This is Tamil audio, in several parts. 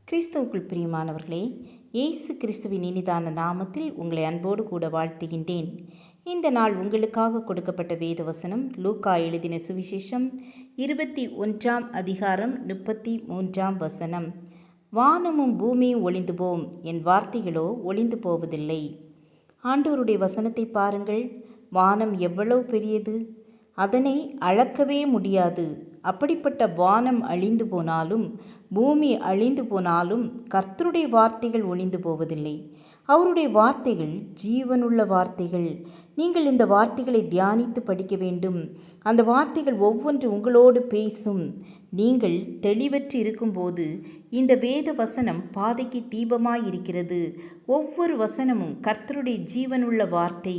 கிறிஸ்துவுக்குள் பிரியமானவர்களே, இயேசு கிறிஸ்துவின் இனிதான நாமத்தில் உங்களை அன்போடு கூட வாழ்த்துகின்றேன். இந்த நாள் உங்களுக்காக கொடுக்கப்பட்ட வேத வசனம் லூக்கா எழுதின சுவிசேஷம் 21 அதிகாரம் 33 வானமும் பூமியும் ஒளிந்து போம், என் வார்த்தைகளோ ஒளிந்து போவதில்லை. ஆண்டவருடைய வசனத்தை பாருங்கள். வானம் எவ்வளவு பெரியது, அதனை அளக்கவே முடியாது. அப்படிப்பட்ட வானம் அழிந்து போனாலும் பூமி அழிந்து போனாலும் கர்த்தருடைய வார்த்தைகள் ஒழிந்து போவதில்லை. அவருடைய வார்த்தைகள் ஜீவனுள்ள வார்த்தைகள். நீங்கள் இந்த வார்த்தைகளை தியானித்து படிக்க வேண்டும். அந்த வார்த்தைகள் ஒவ்வொன்று உங்களோடு பேசும். நீங்கள் தெளிவற்று இருக்கும்போது இந்த வேத வசனம் பாதைக்கு தீபமாய் இருக்கிறது. ஒவ்வொரு வசனமும் கர்த்தருடைய ஜீவனுள்ள வார்த்தை.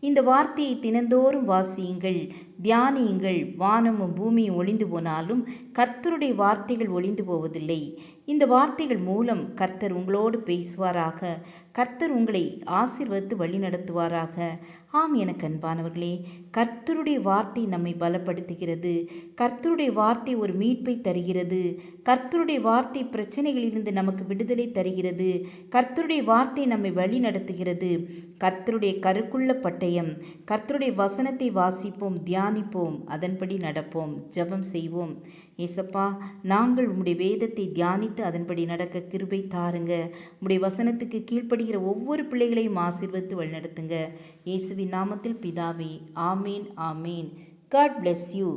இந்த வார்த்தையை தினந்தோறும் வாசியுங்கள், தியானியுங்கள். வானமும் பூமியும் ஒளிந்து போனாலும் கர்த்தருடைய வார்த்தைகள் ஒளிந்து போவதில்லை. இந்த வார்த்தைகள் மூலம் கர்த்தர் உங்களோடு பேசுவாராக. கர்த்தர் உங்களை ஆசீர்வதித்து வழி நடத்துவாராக. ஆம், எனக்கு அன்பானவர்களே, கர்த்தருடைய வார்த்தை நம்மை பலப்படுத்துகிறது. கர்த்தருடைய வார்த்தை ஒரு மீட்பை தருகிறது. கர்த்தருடைய வார்த்தை பிரச்சனைகளிலிருந்து நமக்கு விடுதலை தருகிறது. கர்த்தருடைய வார்த்தை நம்மை வழி நடத்துகிறது. கர்த்தருடைய கருக்குள்ள பட்டயம். கர்த்தருடைய வசனத்தை வாசிப்போம், தியானிப்போம், அதன்படி நடப்போம். ஜெபம் செய்வோம். ஏசப்பா, நாங்கள் உம்முடைய வேதத்தை தியானித்து அதன்படி நடக்க கிருபை தாருங்க. உம்முடைய வசனத்துக்கு கீழ்ப்படுகிற ஒவ்வொரு பிள்ளைகளையும் ஆசீர்வதித்து வழிநடத்துங்க. இயேசுவின் நாமத்தில் பிதாவே, ஆமேன், ஆமேன். God bless you.